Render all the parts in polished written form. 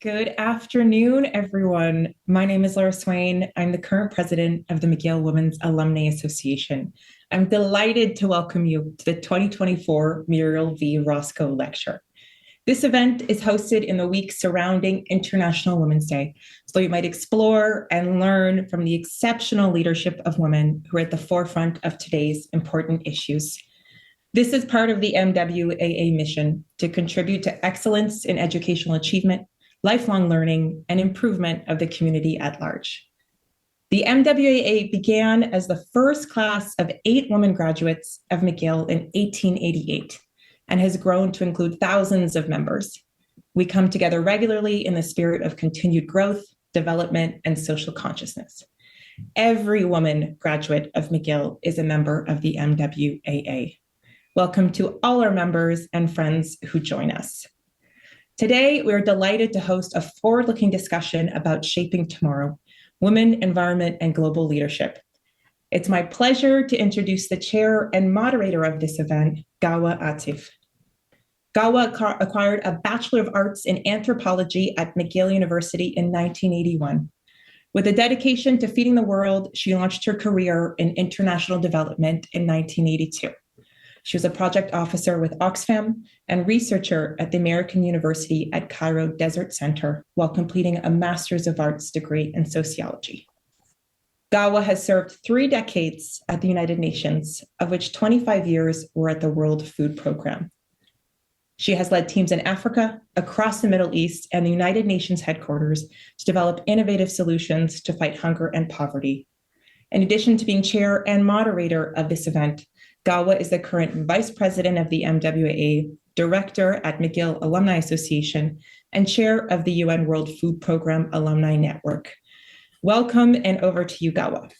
Good afternoon, everyone. My name is Laura Swain. I'm the current president of the McGill Women's Alumnae Association. I'm delighted to welcome you to the 2024 Muriel v. Roscoe Lecture. This event is hosted in the week surrounding International Women's Day, so you might explore and learn from the exceptional leadership of women who are at the forefront of today's important issues. This is part of the MWAA mission to contribute to excellence in educational achievement, lifelong learning, and improvement of the community at large. The MWAA began as the first class of 8 women graduates of McGill in 1888 and has grown to include thousands of members. We come together regularly in the spirit of continued growth, development, and social consciousness. Every woman graduate of McGill is a member of the MWAA. Welcome to all our members and friends who join us. Today, we're delighted to host a forward-looking discussion about shaping tomorrow, women, environment, and global leadership. It's my pleasure to introduce the chair and moderator of this event, Gawaher Atif. Gawa acquired a Bachelor of Arts in Anthropology at McGill University in 1981. With a dedication to feeding the world, she launched her career in international development in 1982. She was a project officer with Oxfam and researcher at the American University at Cairo Desert Center while completing a Master's of Arts degree in sociology. Gawa has served 3 decades at the United Nations, of which 25 years were at the World Food Programme. She has led teams in Africa, across the Middle East, and the United Nations headquarters to develop innovative solutions to fight hunger and poverty. In addition to being chair and moderator of this event, Gawa is the current vice president of the MWAA, director at McGill Alumni Association, and chair of the UN World Food Programme Alumni Network. Welcome, and over to you, Gawa.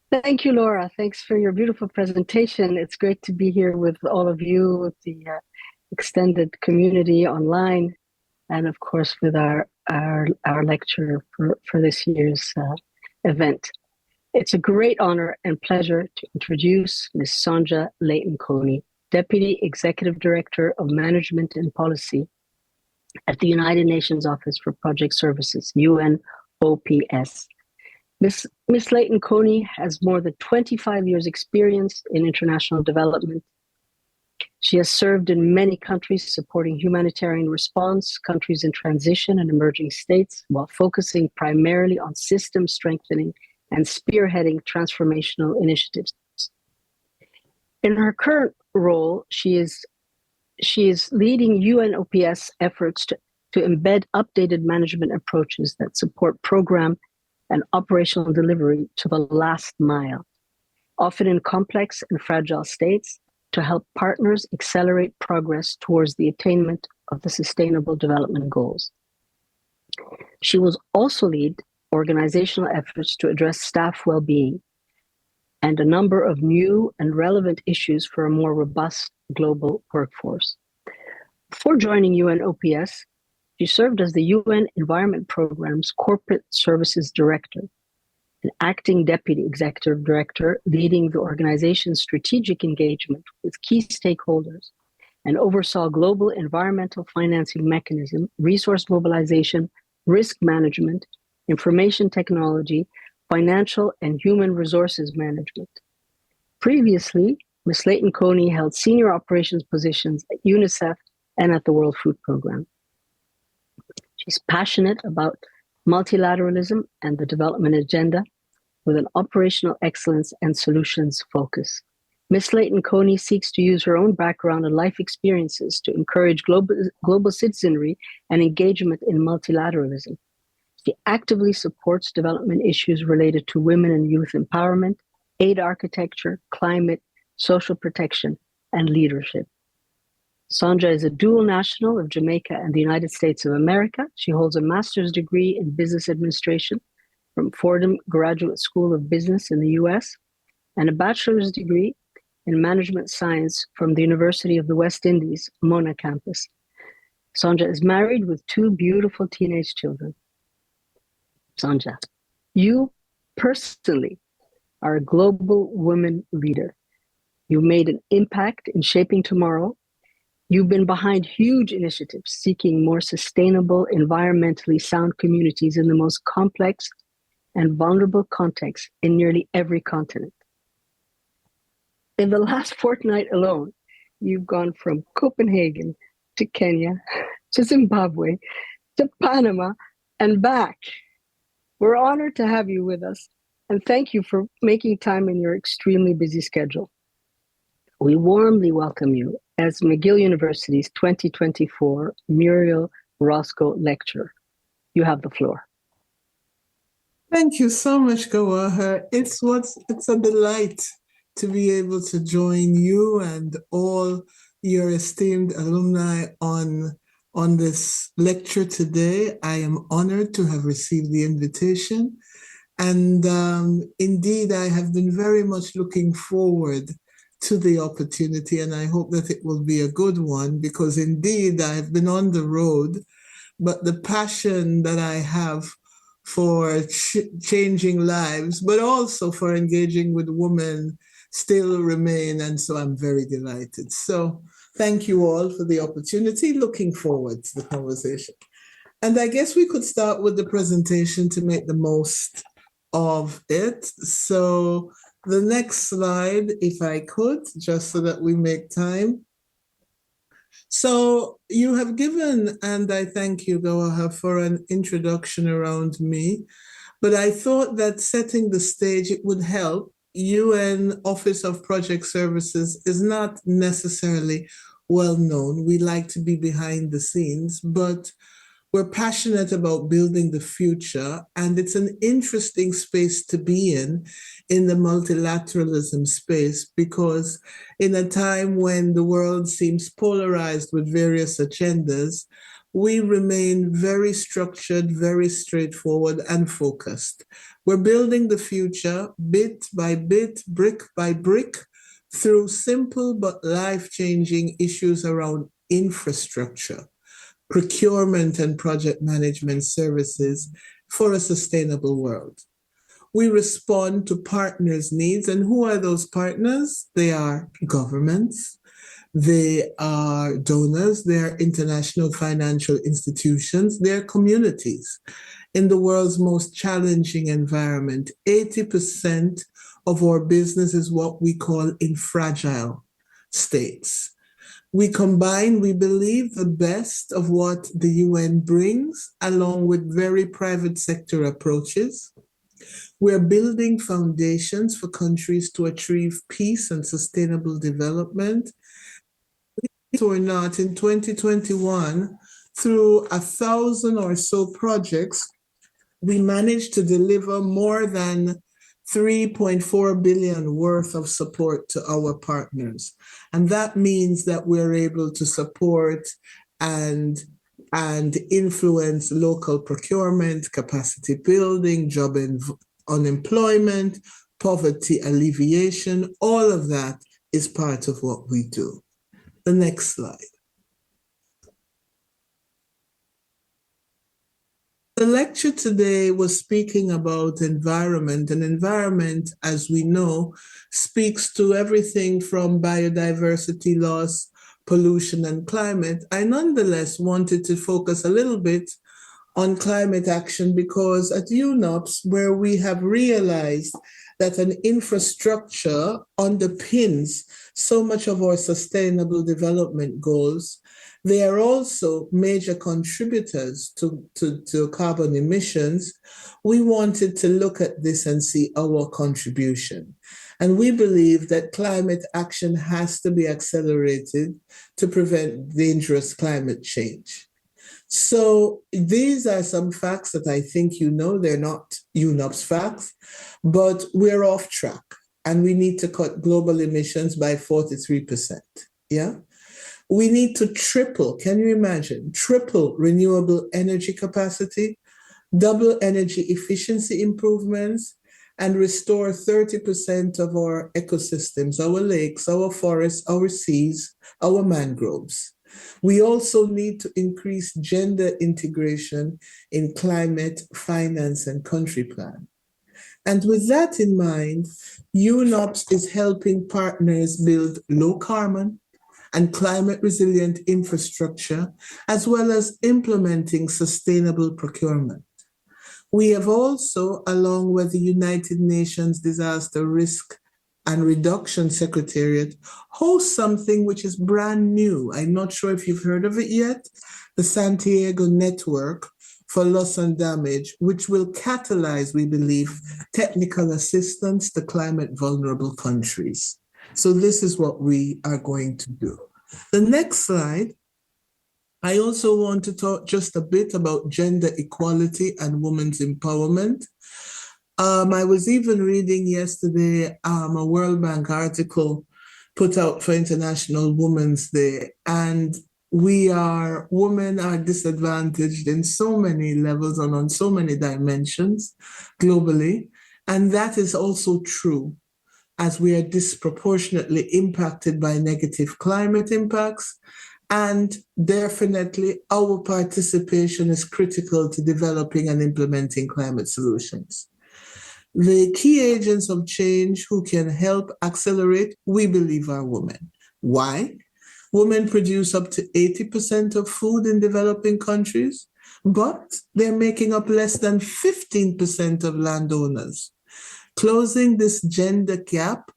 Thank you, Laura. Thanks for your beautiful presentation. It's great to be here with all of you, with the extended community online, and of course with our lecturer for this year's event. It's a great honor and pleasure to introduce Ms. Sonja Leighton-Kone, Deputy Executive Director of Management and Policy at the United Nations Office for Project Services, UNOPS. Ms. Leighton-Kone has more than 25 years' experience in international development. She has served in many countries supporting humanitarian response, countries in transition, and emerging states, while focusing primarily on system strengthening and spearheading transformational initiatives. In her current role, she is leading UNOPS efforts to embed updated management approaches that support program and operational delivery to the last mile, often in complex and fragile states, to help partners accelerate progress towards the attainment of the Sustainable Development Goals. She will also lead organizational efforts to address staff well-being and a number of new and relevant issues for a more robust global workforce. Before joining UNOPS, she served as the UN Environment Programme's Corporate Services Director, an acting deputy executive director leading the organization's strategic engagement with key stakeholders, and oversaw global environmental financing mechanism, resource mobilization, risk management, information technology, financial and human resources management. Previously, Ms. Leighton-Kone held senior operations positions at UNICEF and at the World Food Programme. She's passionate about multilateralism and the development agenda with an operational excellence and solutions focus. Ms. Leighton-Kone seeks to use her own background and life experiences to encourage global citizenry and engagement in multilateralism. She actively supports development issues related to women and youth empowerment, aid architecture, climate, social protection, and leadership. Sonja is a dual national of Jamaica and the United States of America. She holds a master's degree in business administration from Fordham Graduate School of Business in the US and a bachelor's degree in management science from the University of the West Indies, Mona campus. Sonja is married with 2 beautiful teenage children. Sonja, you personally are a global woman leader. You made an impact in shaping tomorrow You've been behind huge initiatives seeking more sustainable, environmentally sound communities in the most complex and vulnerable contexts in nearly every continent. In the last fortnight alone, you've gone from Copenhagen to Kenya to Zimbabwe to Panama and back. We're honored to have you with us, and thank you for making time in your extremely busy schedule. We warmly welcome you as McGill University's 2024 Muriel Roscoe Lecturer. You have the floor. Thank you so much, Gawaher. It's a delight to be able to join you and all your esteemed alumni on this lecture today. I am honored to have received the invitation. And indeed, I have been very much looking forward to the opportunity, and I hope that it will be a good one, because indeed I have been on the road, but the passion that I have for changing lives, but also for engaging with women still remain. And so I'm very delighted. So thank you all for the opportunity. Looking forward to the conversation. And I guess we could start with the presentation to make the most of it. So the next slide, if I could, just so that we make time. So you have given, and I thank you, Gawaher, for an introduction around me, but I thought that setting the stage, it would help. UN Office of Project Services is not necessarily well known. We like to be behind the scenes, but we're passionate about building the future, and it's an interesting space to be in the multilateralism space, because in a time when the world seems polarized with various agendas, we remain very structured, very straightforward, and focused. We're building the future bit by bit, brick by brick, through simple but life-changing issues around infrastructure, procurement and project management services for a sustainable world. We respond to partners' needs. And who are those partners? They are governments, they are donors, they are international financial institutions, they are communities. In the world's most challenging environment, 80% of our business is what we call in fragile states. We combine, we believe, the best of what the UN brings, along with very private sector approaches. We're building foundations for countries to achieve peace and sustainable development. Or not, in 2021, through 1,000 or so projects, we managed to deliver more than 3.4 billion worth of support to our partners. And that means that we're able to support and influence local procurement, capacity building, job and unemployment, poverty alleviation. All of that is part of what we do. The next slide. The lecture today was speaking about environment, and environment, as we know, speaks to everything from biodiversity loss, pollution, and climate. I nonetheless wanted to focus a little bit on climate action, because at UNOPS, where we have realized that an infrastructure underpins so much of our sustainable development goals, they are also major contributors to carbon emissions. We wanted to look at this and see our contribution. And we believe that climate action has to be accelerated to prevent dangerous climate change. So these are some facts that I think you know. They're not UNOPS facts, but we're off track, and we need to cut global emissions by 43%. Yeah? We need to triple, can you imagine? Triple renewable energy capacity, double energy efficiency improvements, and restore 30% of our ecosystems, our lakes, our forests, our seas, our mangroves. We also need to increase gender integration in climate, finance, and country plan. And with that in mind, UNOPS is helping partners build low carbon, and climate resilient infrastructure, as well as implementing sustainable procurement. We have also, along with the United Nations Disaster Risk and Reduction Secretariat, host something which is brand new. I'm not sure if you've heard of it yet, the Santiago Network for Loss and Damage, which will catalyze, we believe, technical assistance to climate vulnerable countries. So this is what we are going to do. The next slide, I also want to talk just a bit about gender equality and women's empowerment. I was even reading yesterday a World Bank article put out for International Women's Day, and women are disadvantaged in so many levels and on so many dimensions globally. And that is also true, as we are disproportionately impacted by negative climate impacts. And definitely our participation is critical to developing and implementing climate solutions. The key agents of change who can help accelerate, we believe, are women. Why? Women produce up to 80% of food in developing countries, but they're making up less than 15% of landowners. Closing this gender gap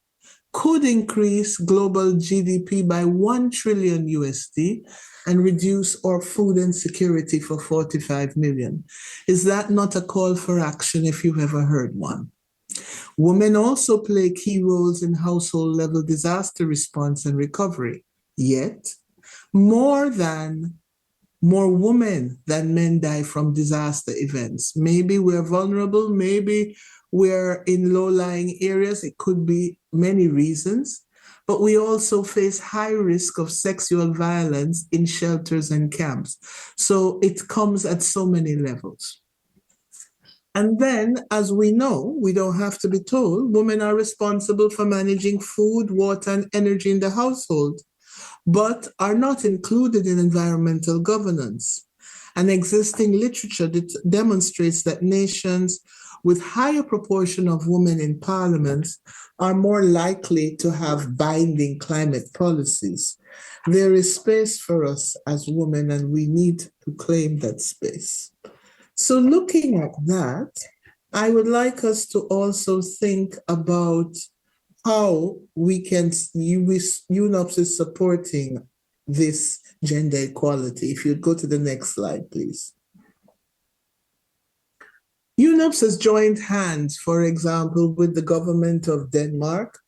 could increase global GDP by 1 trillion USD and reduce our food insecurity for 45 million. Is that not a call for action if you've ever heard one? Women also play key roles in household level disaster response and recovery. Yet, more women than men die from disaster events. Maybe we're vulnerable, maybe we're in low-lying areas. It could be many reasons, but we also face high risk of sexual violence in shelters and camps. So it comes at so many levels. And then, as we know, we don't have to be told, women are responsible for managing food, water, and energy in the household, but are not included in environmental governance. And existing literature demonstrates that nations with higher proportion of women in parliaments are more likely to have binding climate policies. There is space for us as women, and we need to claim that space. So looking at that, I would like us to also think about how we can, UNOPS is supporting this gender equality. If you'd go to the next slide, please. UNOPS has joined hands, for example, with the government of Denmark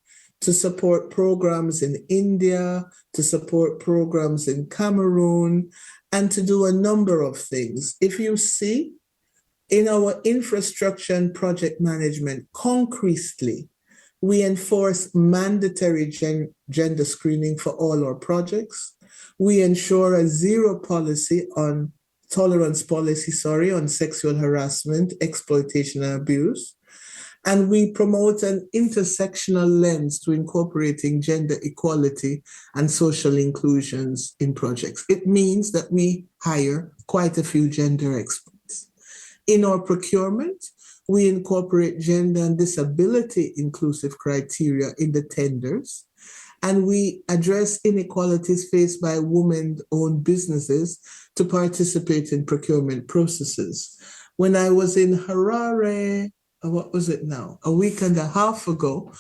to support programs in India, to support programs in Cameroon, and to do a number of things. If you see, in our infrastructure and project management, concretely, we enforce mandatory gender screening for all our projects. We ensure a zero tolerance policy on sexual harassment, exploitation, and abuse. And we promote an intersectional lens to incorporating gender equality and social inclusions in projects. It means that we hire quite a few gender experts. In our procurement, we incorporate gender and disability inclusive criteria in the tenders, and we address inequalities faced by women-owned businesses to participate in procurement processes. When I was in Harare, a week and a half ago,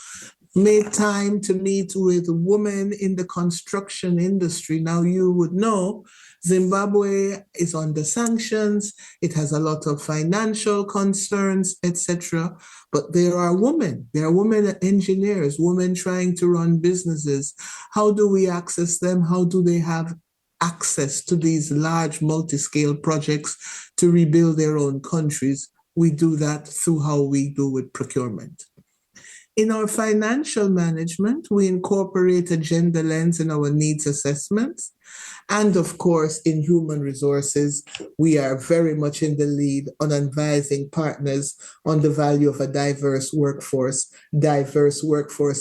made time to meet with women in the construction industry. Now you would know Zimbabwe is under sanctions, it has a lot of financial concerns, etc. But there are women engineers, women trying to run businesses. How do we access them? How do they have access to these large multi-scale projects to rebuild their own countries? We do that through how we do with procurement. In our financial management, we incorporate a gender lens in our needs assessments. And of course, in human resources, we are very much in the lead on advising partners on the value of a diverse workforce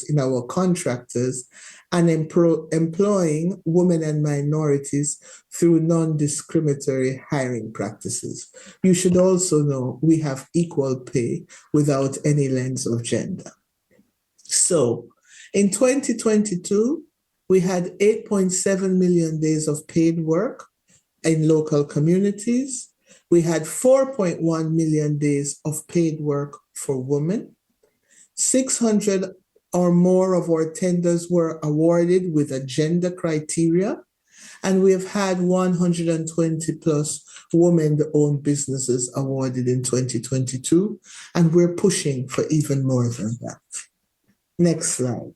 in our contractors, and employing women and minorities through non-discriminatory hiring practices. You should also know we have equal pay without any lens of gender. So in 2022, We had 8.7 million days of paid work in local communities. We had 4.1 million days of paid work for women. 600 or more of our tenders were awarded with a gender criteria. And we have had 120 plus women-owned businesses awarded in 2022. And we're pushing for even more than that. Next slide.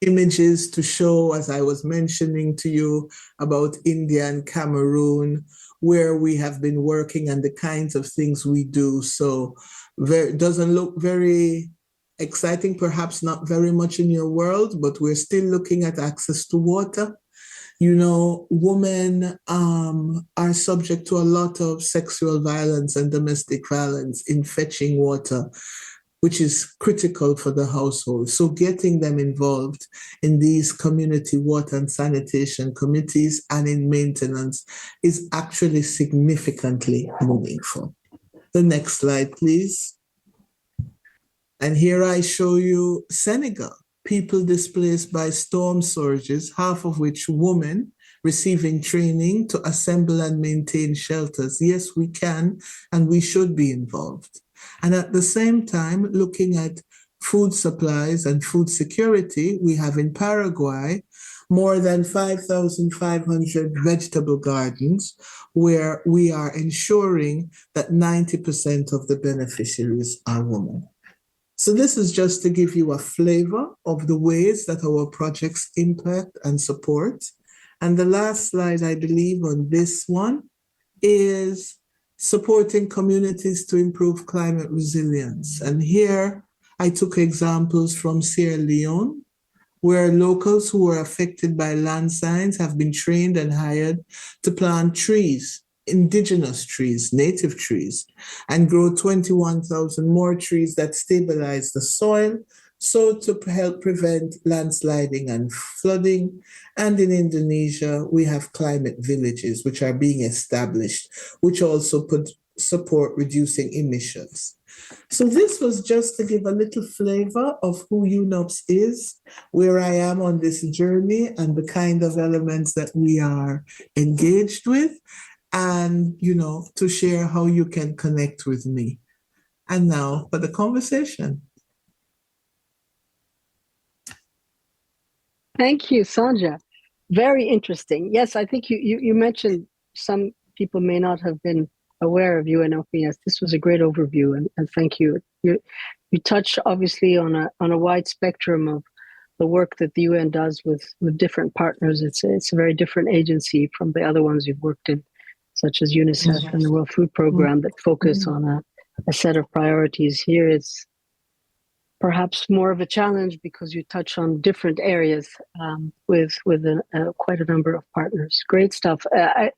Images to show, as I was mentioning to you, about India and Cameroon, where we have been working and the kinds of things we do. So it doesn't look very exciting, perhaps not very much in your world, but we're still looking at access to water. You know, women are subject to a lot of sexual violence and domestic violence in fetching water, which is critical for the household. So getting them involved in these community water and sanitation committees and in maintenance is actually significantly meaningful. The next slide, please. And here I show you Senegal, people displaced by storm surges, half of which women receiving training to assemble and maintain shelters. Yes, we can and we should be involved. And at the same time, looking at food supplies and food security, we have in Paraguay more than 5,500 vegetable gardens where we are ensuring that 90% of the beneficiaries are women. So this is just to give you a flavor of the ways that our projects impact and support. And the last slide, I believe, on this one is supporting communities to improve climate resilience. And here I took examples from Sierra Leone, where locals who were affected by landslides have been trained and hired to plant trees, indigenous trees, native trees, and grow 21,000 more trees that stabilize the soil, so to help prevent landsliding and flooding. And in Indonesia, we have climate villages, which are being established, which also support reducing emissions. So this was just to give a little flavor of who UNOPS is, where I am on this journey, and the kind of elements that we are engaged with, and, you know, to share how you can connect with me. And now for the conversation. Thank you, Sonja. Very interesting. Yes, I think you mentioned some people may not have been aware of UNOPS. This was a great overview, and thank you. You touched obviously on a wide spectrum of the work that the UN does with different partners. It's a very different agency from the other ones you've worked in, such as UNICEF and the World Food Programme, that focus on a set of priorities. Here it's perhaps more of a challenge because you touch on different areas with quite a number of partners. Great stuff.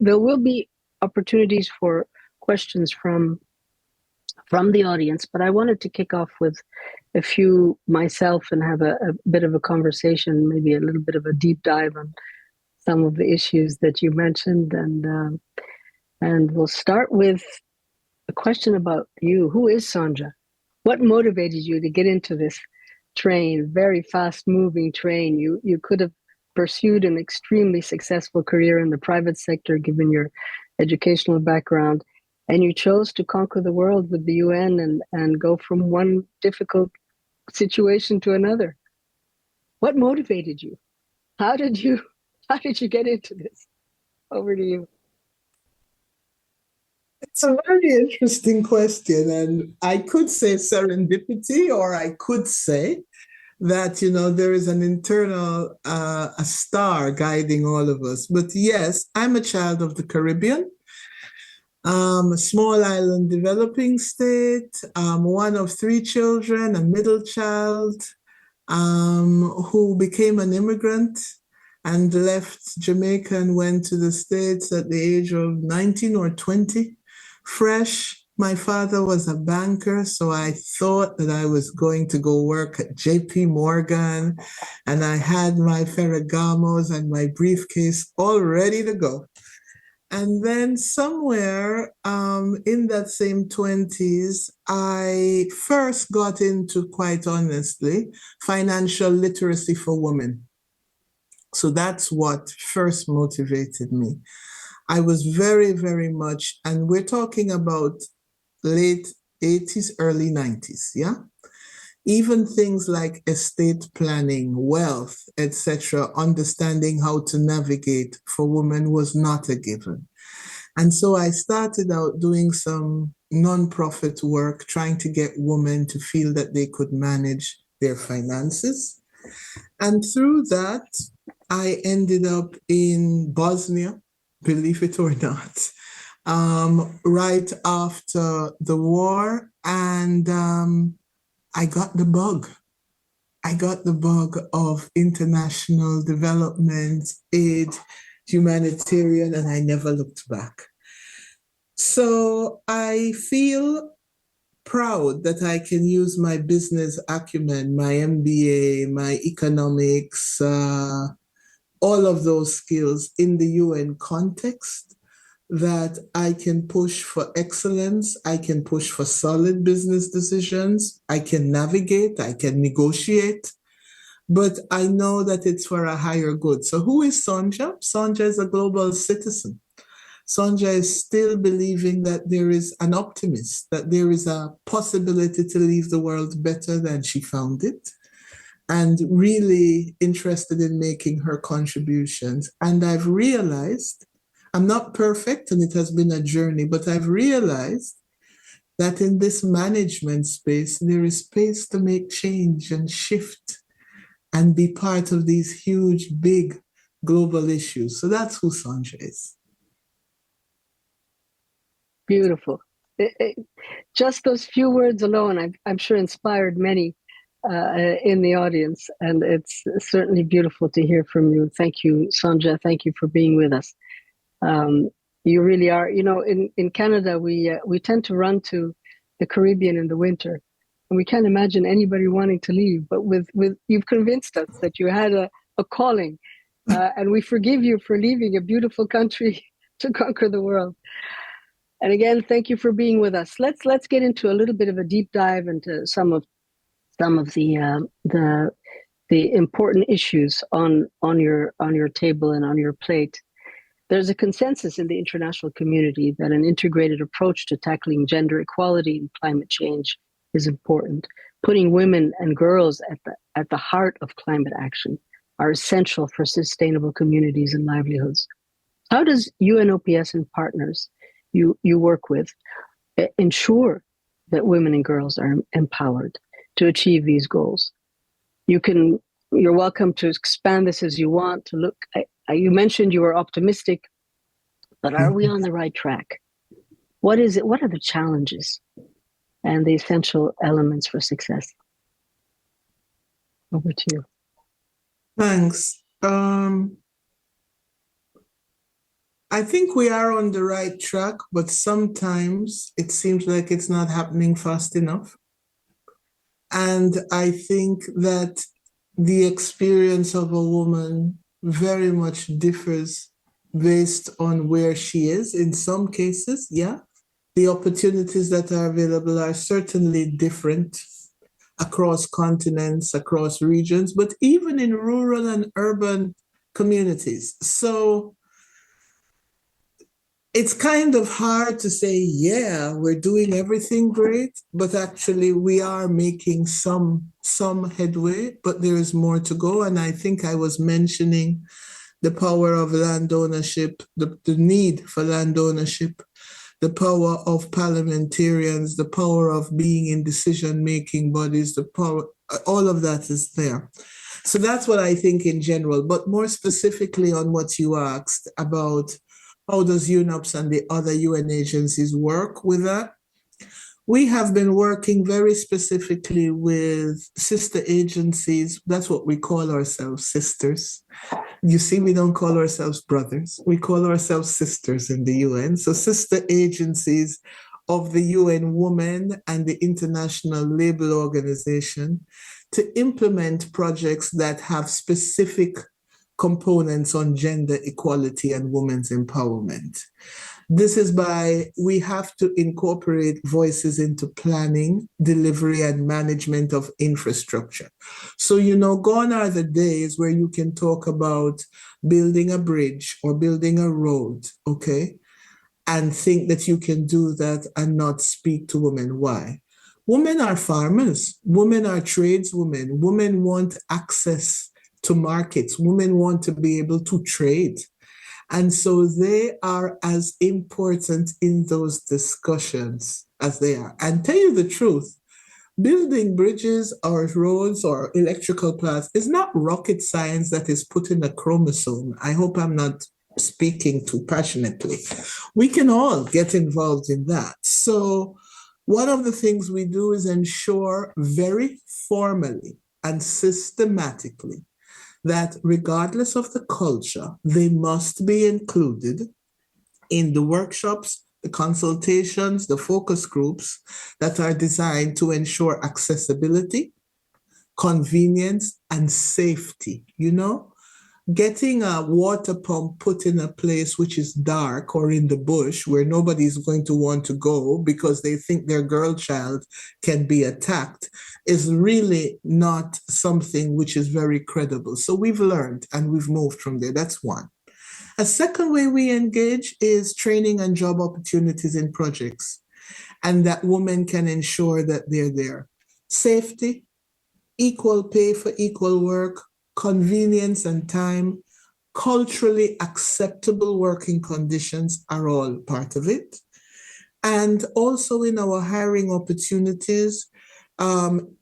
There will be opportunities for questions from the audience, but I wanted to kick off with a few myself and have a bit of a conversation, maybe a little bit of a deep dive on some of the issues that you mentioned, and we'll start with a question about you. Who is Sonja? What motivated you to get into this train, very fast-moving train? You could have pursued an extremely successful career in the private sector, given your educational background, and you chose to conquer the world with the UN and go from one difficult situation to another. What motivated you? How did you get into this? Over to you. It's a very interesting question, and I could say serendipity, or I could say that, you know, there is an internal a star guiding all of us. But yes, I'm a child of the Caribbean, a small island developing state, one of three children, a middle child, who became an immigrant and left Jamaica and went to the States at the age of 19 or 20. Fresh. My father was a banker, so I thought that I was going to go work at JP Morgan, and I had my Ferragamos and my briefcase all ready to go. And then somewhere in that same 20s, I first got into, quite honestly, financial literacy for women. So that's what first motivated me. I was very, very much, and we're talking about late 80s, early 90s, yeah? Even things like estate planning, wealth, etc., understanding how to navigate for women was not a given. And so I started out doing some nonprofit work, trying to get women to feel that they could manage their finances. And through that, I ended up in Bosnia, believe it or not, right after the war. And I got the bug. I got the bug of international development, aid, humanitarian, and I never looked back. So I feel proud that I can use my business acumen, my MBA, my economics, all of those skills in the UN context, that I can push for excellence, I can push for solid business decisions, I can navigate, I can negotiate, but I know that it's for a higher good. So who is Sonja? Sonja is a global citizen. Sonja is still believing that there is an optimist, that there is a possibility to leave the world better than she found it, and really interested in making her contributions. And I've realized, I'm not perfect and it has been a journey, but I've realized that in this management space, there is space to make change and shift and be part of these huge, big global issues. So that's who Sonja is. Beautiful. Just those few words alone, I'm sure inspired many in the audience, and it's certainly beautiful to hear from you. Thank you, Sonja. Thank you for being with us. You really are. You know, in Canada, we tend to run to the Caribbean in the winter, and we can't imagine anybody wanting to leave. But with you've convinced us that you had a calling, and we forgive you for leaving a beautiful country to conquer the world. And again, thank you for being with us. Let's get into a little bit of a deep dive into some of the important issues on your table and on your plate. There's a consensus in the international community that an integrated approach to tackling gender equality and climate change is important. Putting women and girls at the heart of climate action are essential for sustainable communities and livelihoods. How does UNOPS and partners you work with ensure that women and girls are empowered to achieve these goals? You're welcome to expand this as you want to look. You mentioned you were optimistic, but are we on the right track? What is it? What are the challenges and the essential elements for success? Over to you. Thanks. I think we are on the right track, but sometimes it seems like it's not happening fast enough. And I think that the experience of a woman very much differs based on where she is. In some cases, yeah, the opportunities that are available are certainly different across continents, across regions, but even in rural and urban communities. So it's kind of hard to say, yeah, we're doing everything great, but actually we are making some headway, but there is more to go. And I think I was mentioning the power of land ownership, the need for land ownership, the power of parliamentarians, the power of being in decision-making bodies, the power, all of that is there. So that's what I think in general, but more specifically on what you asked about how does UNOPS and the other UN agencies work with that? We have been working very specifically with sister agencies. That's what we call ourselves, sisters. You see, we don't call ourselves brothers. We call ourselves sisters in the UN. So sister agencies of the UN Women and the International Labour Organization to implement projects that have specific components on gender equality and women's empowerment. This is by we have to incorporate voices into planning, delivery, and management of infrastructure. So, gone are the days where you can talk about building a bridge or building a road, okay, and think that you can do that and not speak to women. Why? Women are farmers, women are tradeswomen, women want access to markets, women want to be able to trade. And so they are as important in those discussions as they are. And tell you the truth, building bridges or roads or electrical plants is not rocket science that is put in a chromosome. I hope I'm not speaking too passionately. We can all get involved in that. So one of the things we do is ensure very formally and systematically that regardless of the culture, they must be included in the workshops, the consultations, the focus groups that are designed to ensure accessibility, convenience, and safety. Getting a water pump put in a place which is dark or in the bush where nobody's going to want to go because they think their girl child can be attacked is really not something which is very credible. So we've learned and we've moved from there. That's one. A second way we engage is training and job opportunities in projects, and that women can ensure that they're there. Safety, equal pay for equal work, convenience and time, culturally acceptable working conditions are all part of it. And also in our hiring opportunities,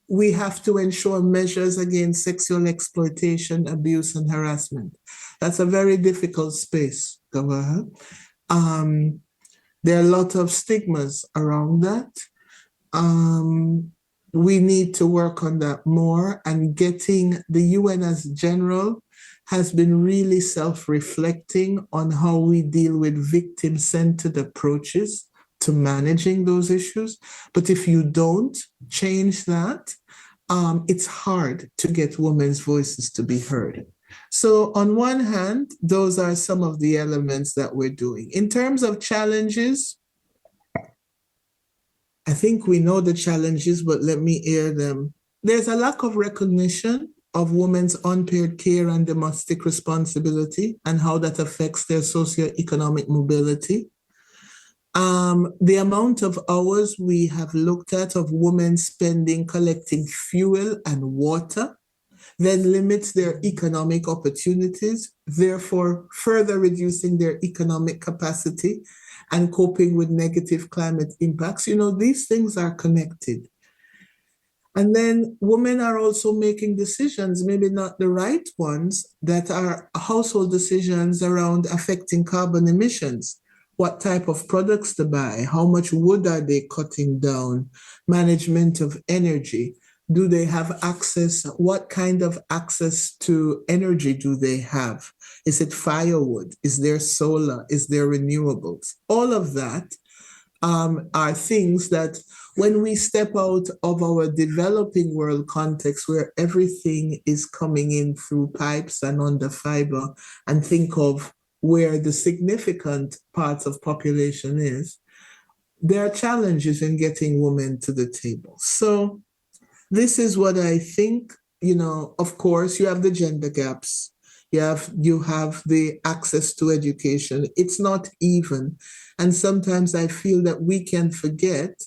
we have to ensure measures against sexual exploitation, abuse, and harassment. That's a very difficult space, Gawaher. There are a lot of stigmas around that. We need to work on that more, and getting the UN as general has been really self-reflecting on how we deal with victim-centered approaches to managing those issues. But if you don't change that, it's hard to get women's voices to be heard. So on one hand, those are some of the elements that we're doing. In terms of challenges, I think we know the challenges, but let me air them. There's a lack of recognition of women's unpaid care and domestic responsibility and how that affects their socioeconomic mobility. The amount of hours we have looked at of women spending collecting fuel and water then limits their economic opportunities, therefore further reducing their economic capacity and coping with negative climate impacts. These things are connected. And then women are also making decisions, maybe not the right ones, that are household decisions around affecting carbon emissions. What type of products to buy? How much wood are they cutting down? Management of energy. Do they have access? What kind of access to energy do they have? Is it firewood? Is there solar? Is there renewables? All of that are things that when we step out of our developing world context where everything is coming in through pipes and under fiber, and think of where the significant parts of population is, there are challenges in getting women to the table. So this is what I think. Of course, you have the gender gaps. You have the access to education. It's not even. And sometimes I feel that we can forget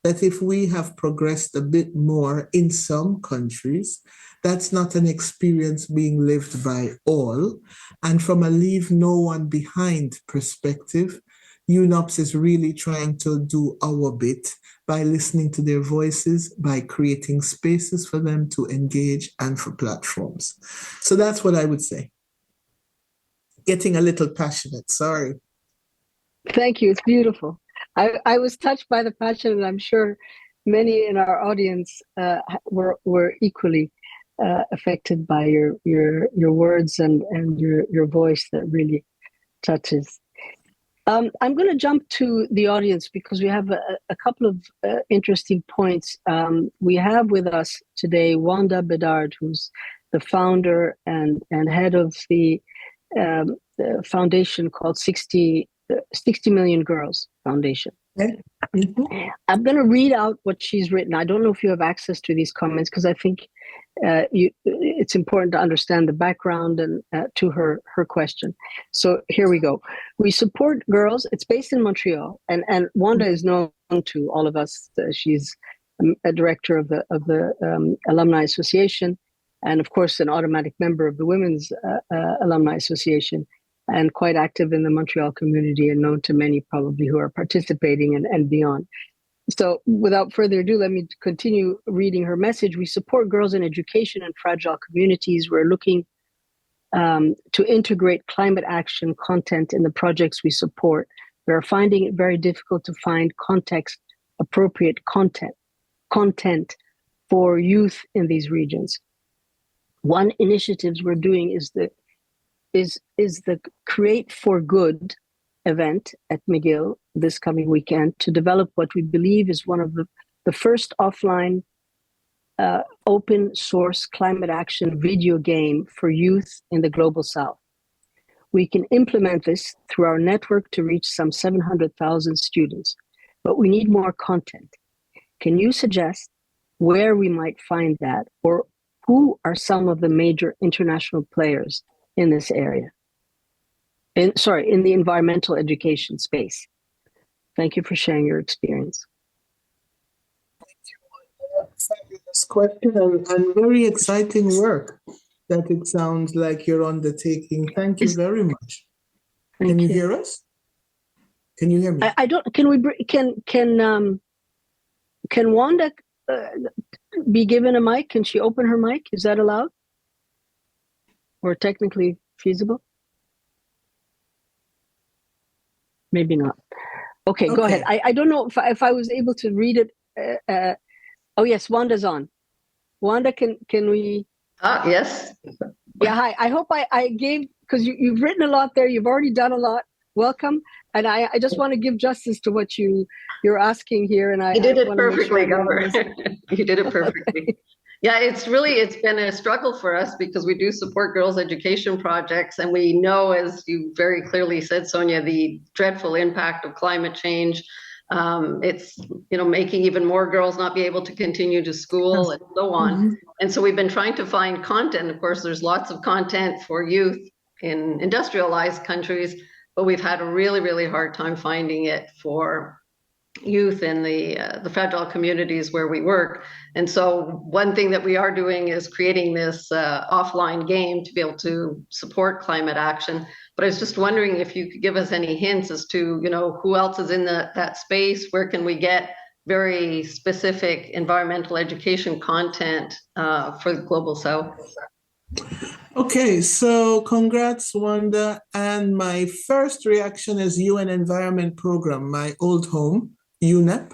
that if we have progressed a bit more in some countries, that's not an experience being lived by all. And from a leave no one behind perspective, UNOPS is really trying to do our bit by listening to their voices, by creating spaces for them to engage and for platforms. So that's what I would say. Getting a little passionate, sorry. Thank you, it's beautiful. I was touched by the passion, and I'm sure many in our audience were equally affected by your words and your voice that really touches. I'm going to jump to the audience because we have a couple of interesting points. We have with us today Wanda Bedard, who's the founder and head of the foundation called 60 Million Girls Foundation. Okay. Mhm. I'm going to read out what she's written. I don't know if you have access to these comments because I think it's important to understand the background and to her question. So here we go. We support girls. It's based in Montreal, and Wanda is known to all of us. She's a director of the Alumni Association, and of course an automatic member of the Women's Alumni Association, and quite active in the Montreal community and known to many probably who are participating and beyond. So without further ado, let me continue reading her message. We support girls in education and fragile communities. We're looking to integrate climate action content in the projects we support. We are finding it very difficult to find context appropriate content for youth in these regions. One initiatives we're doing is the Create for Good event at McGill this coming weekend to develop what we believe is one of the first offline open source climate action video game for youth in the Global South. We can implement this through our network to reach some 700,000 students, but we need more content. Can you suggest where we might find that, or who are some of the major international players in this area? In the environmental education space. Thank you for sharing your experience. Fabulous question and very exciting work that it sounds like you're undertaking. Thank you very much. Can you hear us? Can you hear me? I don't. Can we? Can Wanda be given a mic? Can she open her mic? Is that allowed? Or technically feasible? Maybe not. Okay, go ahead. I don't know if I was able to read it. Oh yes, Wanda's on. Wanda, can we? Yes. Yeah, hi. I hope I gave, because you've written a lot there. You've already done a lot. Welcome. And I just want to give justice to what you're asking here. And you did it perfectly, Gawaher. You did it perfectly. Okay. Yeah, it's been a struggle for us because we do support girls' education projects, and we know, as you very clearly said, Sonja, the dreadful impact of climate change. It's making even more girls not be able to continue to school and so on. Mm-hmm. And so we've been trying to find content. Of course, there's lots of content for youth in industrialized countries, but we've had a really, really hard time finding it for youth in the fragile communities where we work. And so one thing that we are doing is creating this offline game to be able to support climate action. But I was just wondering if you could give us any hints as to, who else is in that space, where can we get very specific environmental education content for the Global South? Okay, so congrats, Wanda. And my first reaction is UN Environment Program, my old home, UNEP.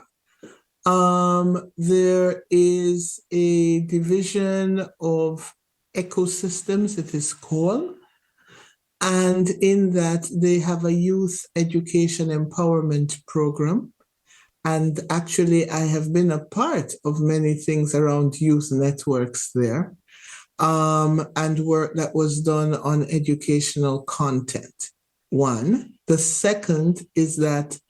There is a division of ecosystems, it is called. And in that, they have a youth education empowerment program. And actually, I have been a part of many things around youth networks there, and work that was done on educational content. One. The second is that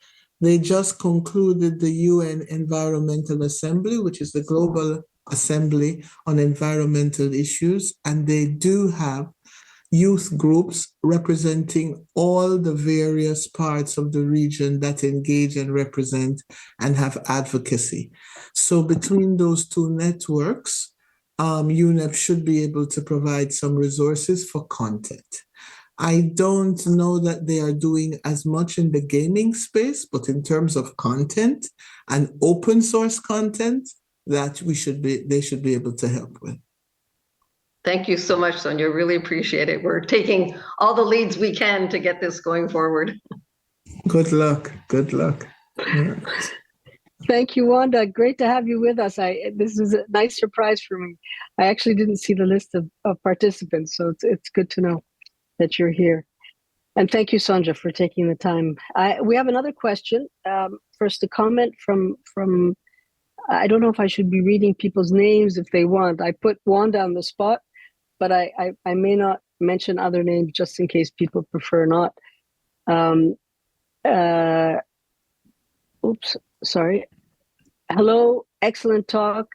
they just concluded the UN Environmental Assembly, which is the global assembly on environmental issues, and they do have youth groups representing all the various parts of the region that engage and represent and have advocacy. So between those two networks, UNEP should be able to provide some resources for content. I don't know that they are doing as much in the gaming space, but in terms of content and open source content, that they should be able to help with. Thank you so much, Sonja. Really appreciate it. We're taking all the leads we can to get this going forward. Good luck. Good luck. Yeah. Thank you, Wanda. Great to have you with us. This is a nice surprise for me. I actually didn't see the list of participants, so it's good to know that you're here. And thank you, Sonja, for taking the time. We have another question. First, a comment from I don't know if I should be reading people's names if they want. I put Wanda on the spot, but I may not mention other names just in case people prefer not. Oops, sorry. Hello, excellent talk.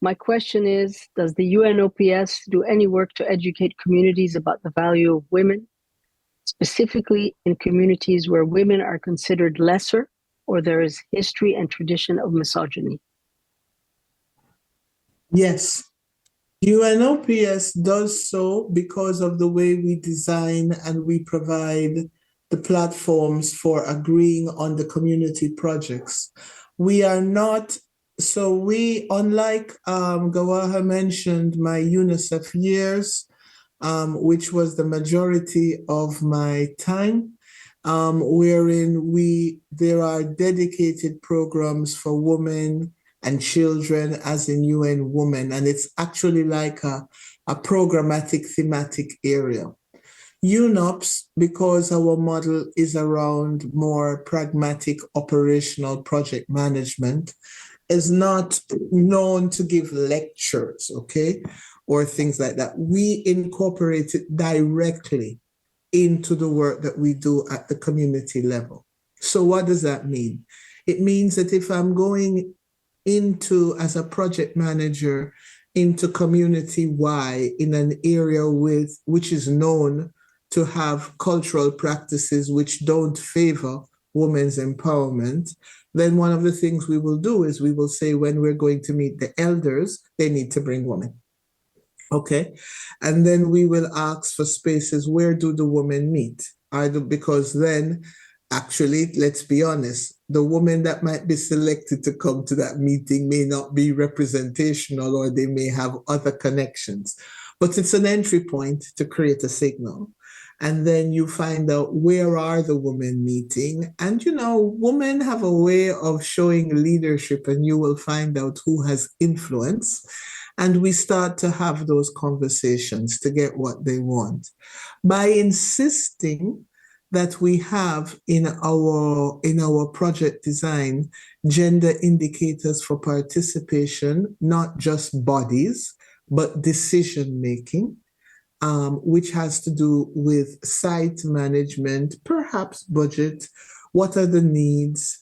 My question is, does the UNOPS do any work to educate communities about the value of women, specifically in communities where women are considered lesser or there is history and tradition of misogyny? Yes. UNOPS does so because of the way we design and we provide the platforms for agreeing on the community projects. We are not, so we, unlike Gawaher mentioned, my UNICEF years, which was the majority of my time, wherein there are dedicated programs for women and children, as in UN Women, and it's actually like a programmatic thematic area. UNOPS, because our model is around more pragmatic operational project management, is not known to give lectures, okay, or things like that. We incorporate it directly into the work that we do at the community level. So what does that mean? It means that if I'm going into, as a project manager, into community Y in an area which is known to have cultural practices which don't favor women's empowerment, then one of the things we will do is we will say, when we're going to meet the elders, they need to bring women. Okay. And then we will ask for spaces, where do the women meet? Because then, actually, let's be honest, the woman that might be selected to come to that meeting may not be representational, or they may have other connections. But it's an entry point to create a signal. And then you find out, where are the women meeting? And, women have a way of showing leadership, and you will find out who has influence. And we start to have those conversations to get what they want. By insisting that we have in our project design gender indicators for participation, not just bodies, but decision making, which has to do with site management, perhaps budget, what are the needs,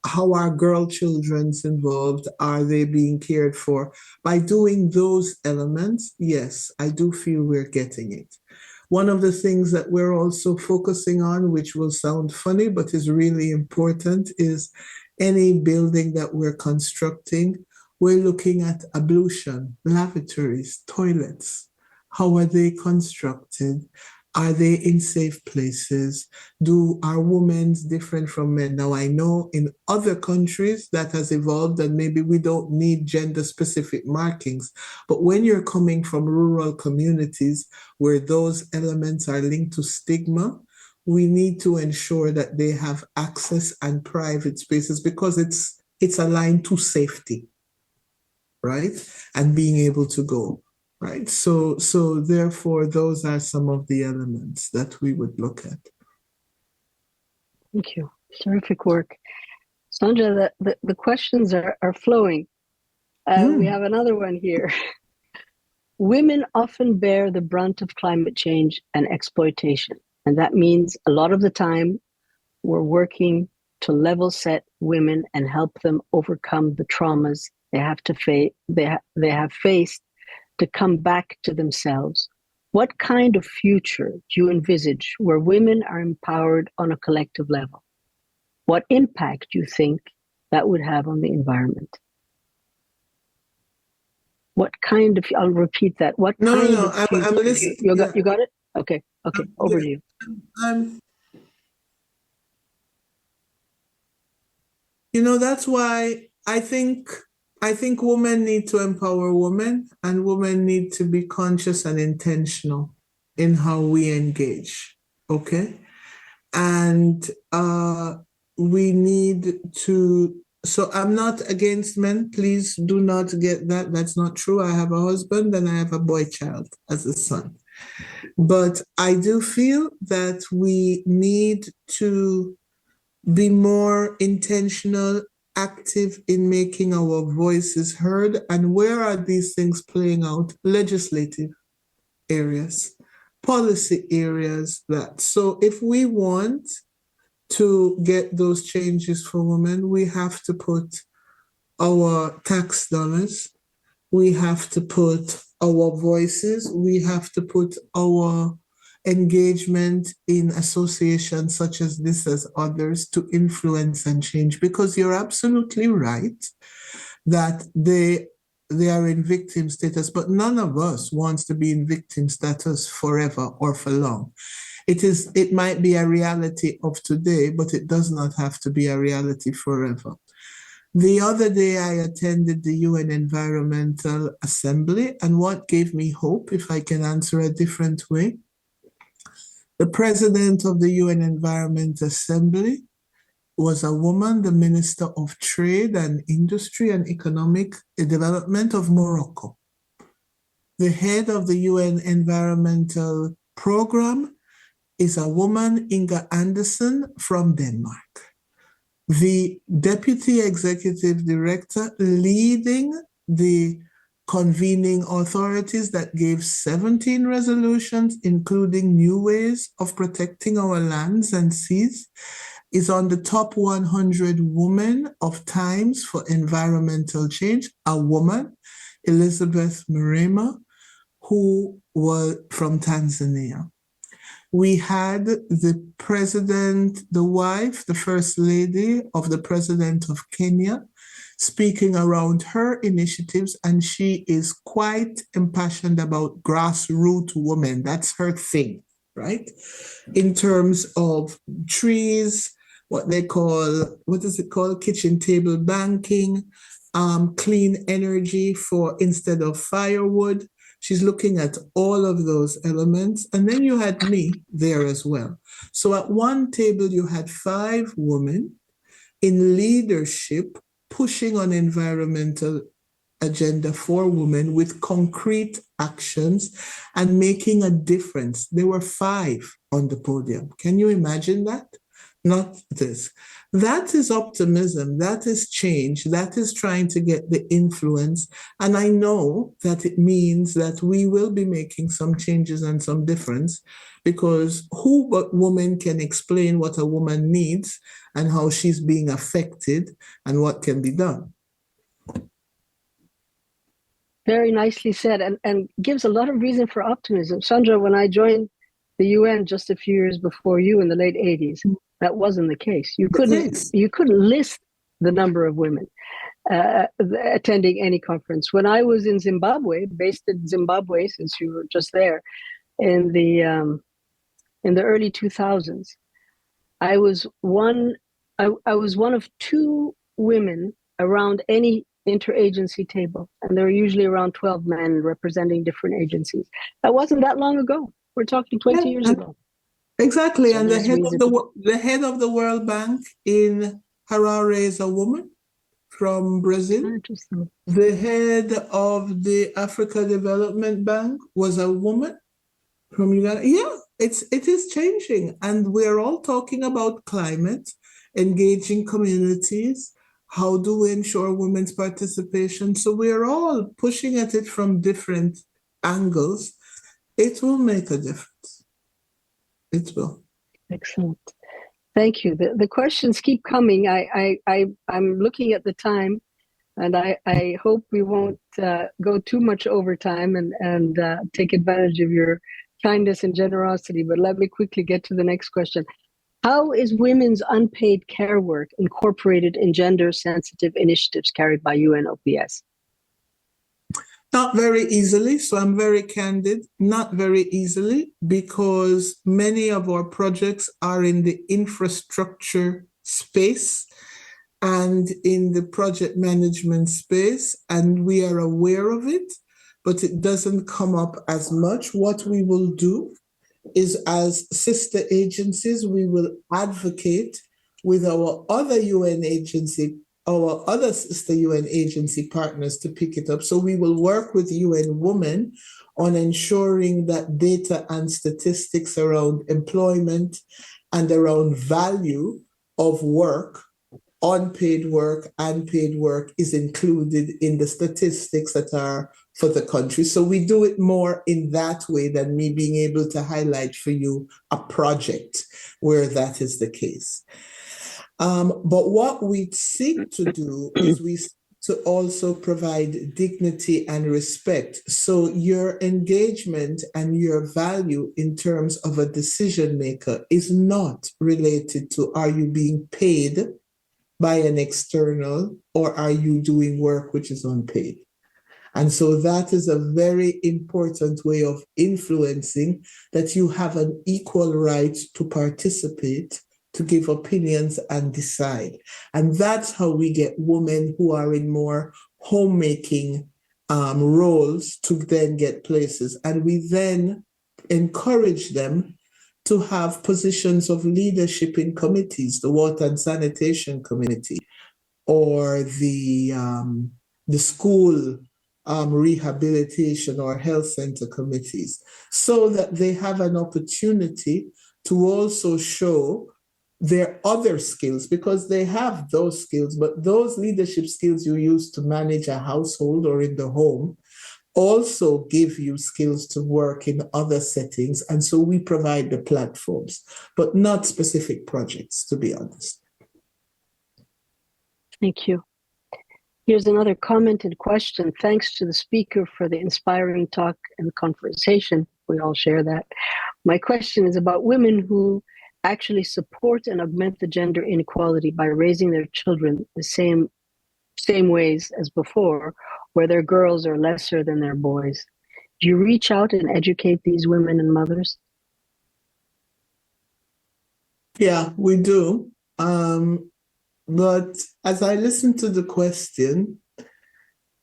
how are girl children's involved, are they being cared for? By doing those elements, yes, I do feel we're getting it. One of the things that we're also focusing on, which will sound funny, but is really important, is any building that we're constructing, we're looking at ablution, lavatories, toilets. How are they constructed? Are they in safe places? Are women different from men? Now, I know in other countries that has evolved, and maybe we don't need gender-specific markings. But when you're coming from rural communities where those elements are linked to stigma, we need to ensure that they have access and private spaces, because it's aligned to safety, right? And being able to go. Right. So therefore, those are some of the elements that we would look at. Thank you. Terrific work. Sonja, the questions are flowing. We have another one here. Women often bear the brunt of climate change and exploitation. And that means a lot of the time we're working to level set women and help them overcome the traumas they have to they have faced to come back to themselves. What kind of future do you envisage where women are empowered on a collective level? What impact do you think that would have on the environment? What kind of, I'll repeat that. What kind of future? I'm listening. You got it? Okay, over to you. That's why I think women need to empower women, and women need to be conscious and intentional in how we engage, okay? And we need to, so I'm not against men, please do not get that. That's not true. I have a husband and I have a boy child as a son. But I do feel that we need to be more intentional, active in making our voices heard. And where are these things playing out? Legislative. areas, policy areas that, so if we want to get those changes for women, we have to put our tax dollars, we have to put our voices, we have to put our engagement in associations such as this as others to influence and change, because you're absolutely right that they are in victim status, but none of us wants to be in victim status forever or for long. It might be a reality of today, but it does not have to be a reality forever. The other day, I attended the UN Environmental Assembly, and what gave me hope, if I can answer a different way, the president of the UN Environment Assembly was a woman, the Minister of Trade and Industry and Economic Development of Morocco. The head of the UN Environmental Program is a woman, Inga Andersen, from Denmark. The Deputy Executive Director leading the convening authorities that gave 17 resolutions, including new ways of protecting our lands and seas, is on the top 100 women of Times for environmental change, a woman, Elizabeth Mrema, who was from Tanzania. We had the president, the wife, the first lady of the president of Kenya, speaking around her initiatives, and she is quite impassioned about grassroots women. That's her thing, right? In terms of trees, what they call, what is it called? Kitchen table banking, clean energy for instead of firewood. She's looking at all of those elements. And then you had me there as well. So at one table, you had 5 women in leadership pushing on environmental agenda for women with concrete actions and making a difference. There were 5 on the podium. Can you imagine that? Not this. That is optimism. That is change. That is trying to get the influence. And I know that it means that we will be making some changes and some difference, because who but women can explain what a woman needs and how she's being affected and what can be done. Very nicely said, and gives a lot of reason for optimism. Sonja, when I joined the UN just a few years before you in the late 80s, that wasn't the case. You couldn't list the number of women attending any conference. When I was in Zimbabwe, based in Zimbabwe, since you were just there, in the early 2000s, I was one of 2 women around any interagency table, and there were usually around 12 men representing different agencies. That wasn't that long ago. We're talking 20 years ago. Exactly, So and the head of the World Bank in Harare is a woman from Brazil. Interesting. The head of the Africa Development Bank was a woman from Uganda. Yeah, it is changing, and we're all talking about climate, engaging communities. How do we ensure women's participation? So we're all pushing at it from different angles. It will make a difference. It will. Excellent. Thank you. The questions keep coming. I'm looking at the time, and I hope we won't go too much over time and take advantage of your kindness and generosity. But let me quickly get to the next question. How is women's unpaid care work incorporated in gender-sensitive initiatives carried by UNOPS? Not very easily, so I'm very candid, not very easily, because many of our projects are in the infrastructure space and in the project management space, and we are aware of it, but it doesn't come up as much. What we will do is, as sister agencies, we will advocate with our other UN agency, our other sister UN agency partners to pick it up. So we will work with UN Women on ensuring that data and statistics around employment and around value of work, unpaid work and paid work, is included in the statistics that are for the country. So we do it more in that way than me being able to highlight for you a project where that is the case. But what we seek to do is we seek to also provide dignity and respect. So your engagement and your value in terms of a decision maker is not related to, are you being paid by an external or are you doing work which is unpaid? And so that is a very important way of influencing, that you have an equal right to participate, to give opinions and decide. And that's how we get women who are in more homemaking roles to then get places. And we then encourage them to have positions of leadership in committees, the Water and Sanitation Committee, or the school rehabilitation or health center committees, so that they have an opportunity to also show their other skills, because they have those skills, but those leadership skills you use to manage a household or in the home also give you skills to work in other settings. And so we provide the platforms, but not specific projects, to be honest. Thank you. Here's another commented question. Thanks to the speaker for the inspiring talk and conversation. We all share that. My question is about women who actually support and augment the gender inequality by raising their children the same ways as before, where their girls are lesser than their boys. Do you reach out and educate these women and mothers? Yeah, we do. But as I listen to the question,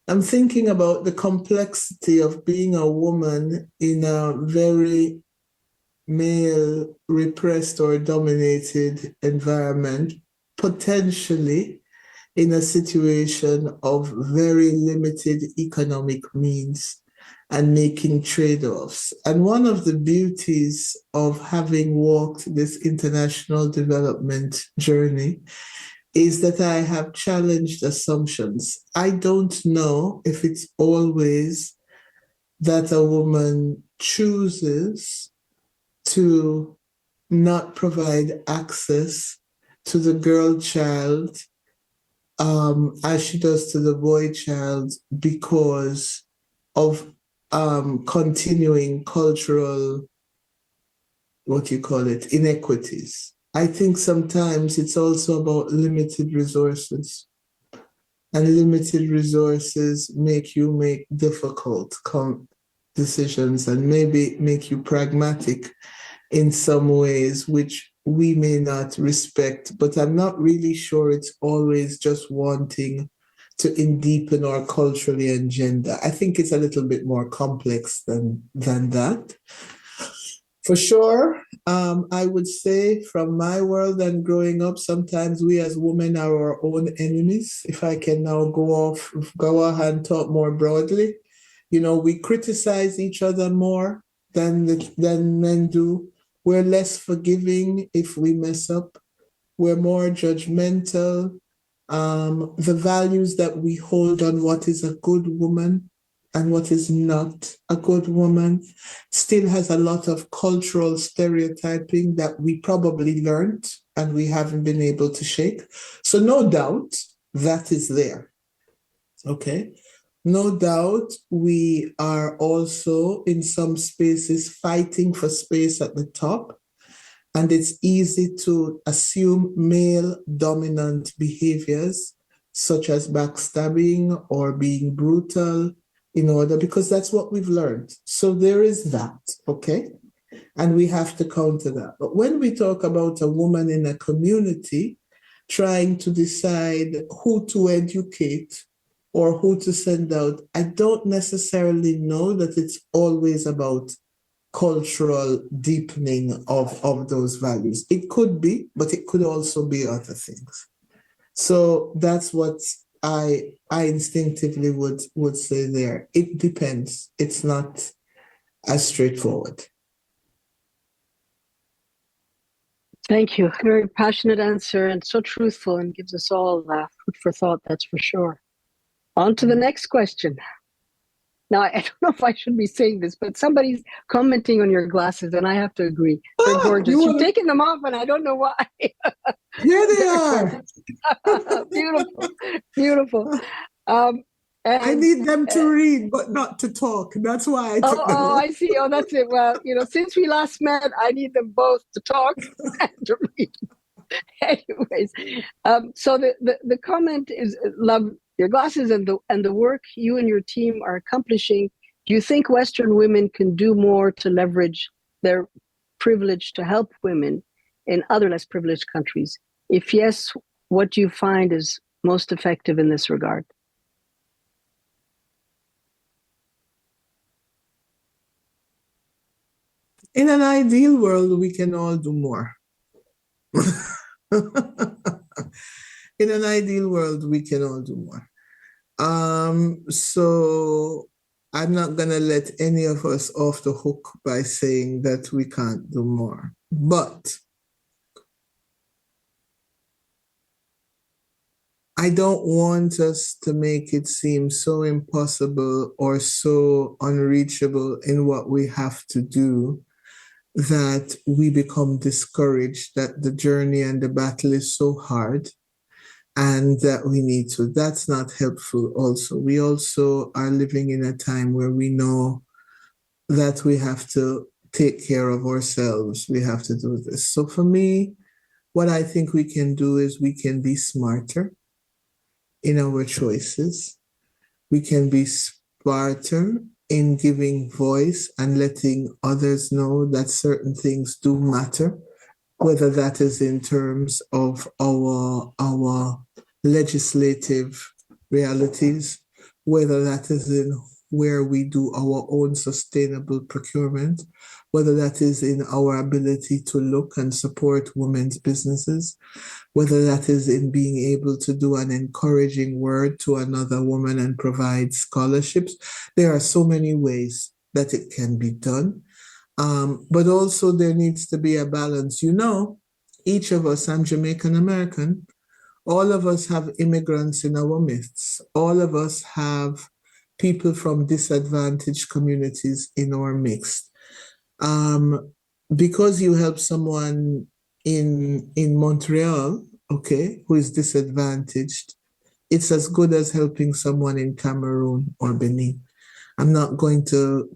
I'm thinking about the complexity of being a woman in a very male repressed or dominated environment, potentially in a situation of very limited economic means and making trade-offs. And one of the beauties of having walked this international development journey is that I have challenged assumptions. I don't know if it's always that a woman chooses to not provide access to the girl child as she does to the boy child because of continuing cultural, inequities. I think sometimes it's also about limited resources. And limited resources make you make difficult decisions and maybe make you pragmatic in some ways, which we may not respect. But I'm not really sure it's always just wanting to deepen our culturally and gender. I think it's a little bit more complex than that. For sure, I would say from my world and growing up, sometimes we as women are our own enemies. If I can now go and talk more broadly, we criticize each other more than men do. We're less forgiving if we mess up. We're more judgmental. The values that we hold on what is a good woman and what is not a good woman still has a lot of cultural stereotyping that we probably learned and we haven't been able to shake. So no doubt that is there. Okay. No doubt we are also in some spaces fighting for space at the top. And it's easy to assume male dominant behaviors such as backstabbing or being brutal because that's what we've learned. So there is that, okay? And we have to counter that. But when we talk about a woman in a community trying to decide who to educate or who to send out, I don't necessarily know that it's always about cultural deepening of those values. It could be, but it could also be other things. So that's what I instinctively would say there. It depends. It's not as straightforward. Thank you. Very passionate answer and so truthful and gives us all food for thought, that's for sure. On to the next question. Now, I don't know if I should be saying this, but somebody's commenting on your glasses, and I have to agree. They're gorgeous. You've taken them off, and I don't know why. Here they are. Beautiful, beautiful. I need them to read, but not to talk. That's why I took them off. I see. Oh, that's it. Well, since we last met, I need them both to talk and to read. Anyways, so the comment is, love your glasses and the work you and your team are accomplishing. Do you think Western women can do more to leverage their privilege to help women in other less privileged countries? If yes, what do you find is most effective in this regard? In an ideal world, we can all do more. In an ideal world, we can all do more. So I'm not going to let any of us off the hook by saying that we can't do more. But I don't want us to make it seem so impossible or so unreachable in what we have to do that we become discouraged, that the journey and the battle is so hard and that we need to. That's not helpful also. We also are living in a time where we know that we have to take care of ourselves. We have to do this. So for me, what I think we can do is we can be smarter in our choices. We can be smarter in giving voice and letting others know that certain things do matter, whether that is in terms of our legislative realities, whether that is in where we do our own sustainable procurement, whether that is in our ability to look and support women's businesses, whether that is in being able to do an encouraging word to another woman and provide scholarships. There are so many ways that it can be done. But also there needs to be a balance. Each of us, I'm Jamaican American, all of us have immigrants in our midst. All of us have people from disadvantaged communities in our midst. Because you help someone in Montreal, okay, who is disadvantaged, it's as good as helping someone in Cameroon or Benin. I'm not going to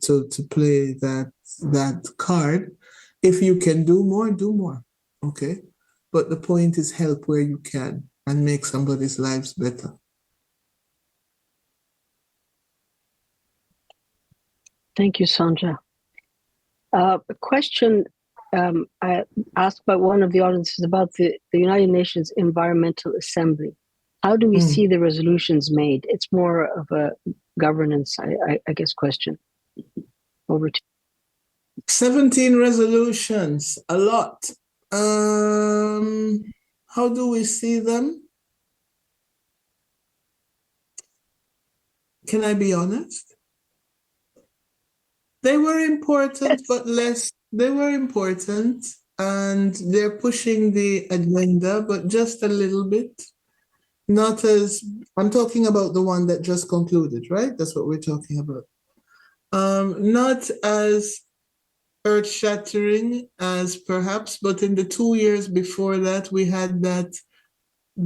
play that card. If you can do more, okay? But the point is help where you can and make somebody's lives better. Thank you, Sonja. A question I asked by one of the audiences about the United Nations Environmental Assembly. How do we see the resolutions made? It's more of a governance, I guess, question. Over to you. 17 resolutions, a lot. How do we see them? Can I be honest? They were important, but less. They were important, and they're pushing the agenda, but just a little bit. Not as, I'm talking about the one that just concluded, right? That's what we're talking about. Not as earth-shattering as perhaps, but in the 2 years before that, we had that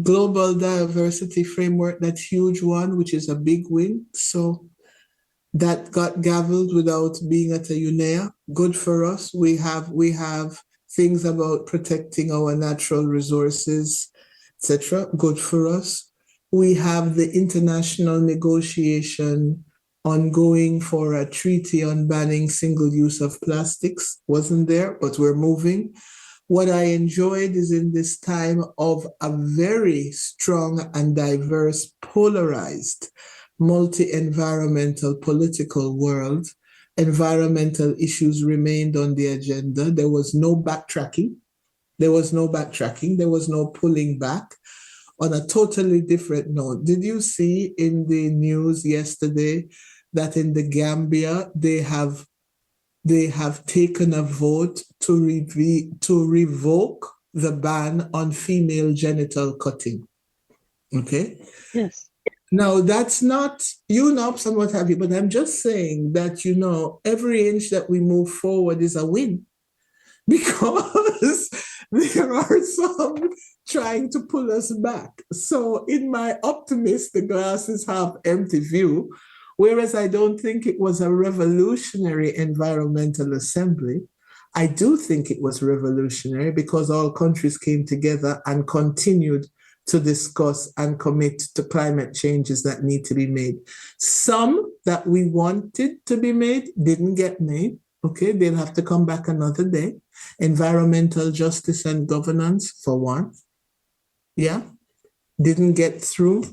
global diversity framework, that huge one, which is a big win. So that got gavelled without being at a UNEA. Good for us. We have things about protecting our natural resources, etc. Good for us. We have the international negotiation ongoing for a treaty on banning single use of plastics. Wasn't there, but we're moving. What I enjoyed is in this time of a very strong and diverse, polarized, multi-environmental political world, environmental issues remained on the agenda. There was no backtracking. There was no pulling back. On a totally different note, did you see in the news yesterday that in the Gambia, they have taken a vote to revoke the ban on female genital cutting? Okay. Yes. No, that's not UNOPS and what have you, but I'm just saying that, every inch that we move forward is a win because there are some trying to pull us back. So, in my optimist, the glass is half empty view, whereas I don't think it was a revolutionary environmental assembly. I do think it was revolutionary because all countries came together and continued to discuss and commit to climate changes that need to be made. Some that we wanted to be made didn't get made. Okay, they'll have to come back another day. Environmental justice and governance, for one. Yeah, didn't get through.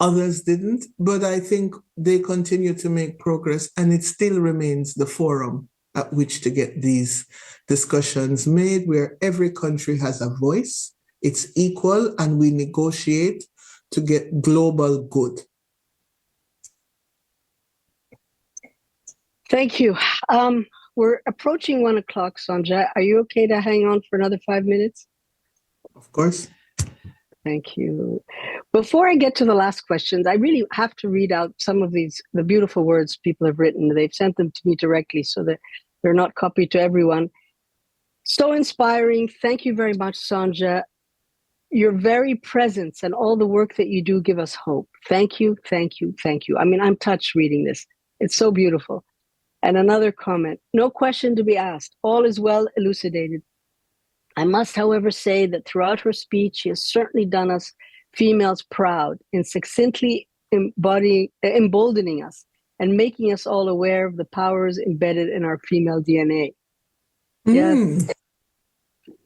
Others didn't, but I think they continue to make progress, and it still remains the forum at which to get these discussions made, where every country has a voice. It's equal, and we negotiate to get global good. Thank you. We're approaching 1 o'clock, Sonja. Are you okay to hang on for another 5 minutes? Of course. Thank you. Before I get to the last questions, I really have to read out some of the beautiful words people have written. They've sent them to me directly so that they're not copied to everyone. So inspiring. Thank you very much, Sonja. Your very presence and all the work that you do give us hope. Thank you, thank you, thank you. I mean, I'm touched reading this. It's so beautiful. And another comment, no question to be asked. All is well elucidated. I must, however, say that throughout her speech, she has certainly done us females proud in succinctly emboldening us and making us all aware of the powers embedded in our female DNA. Yes.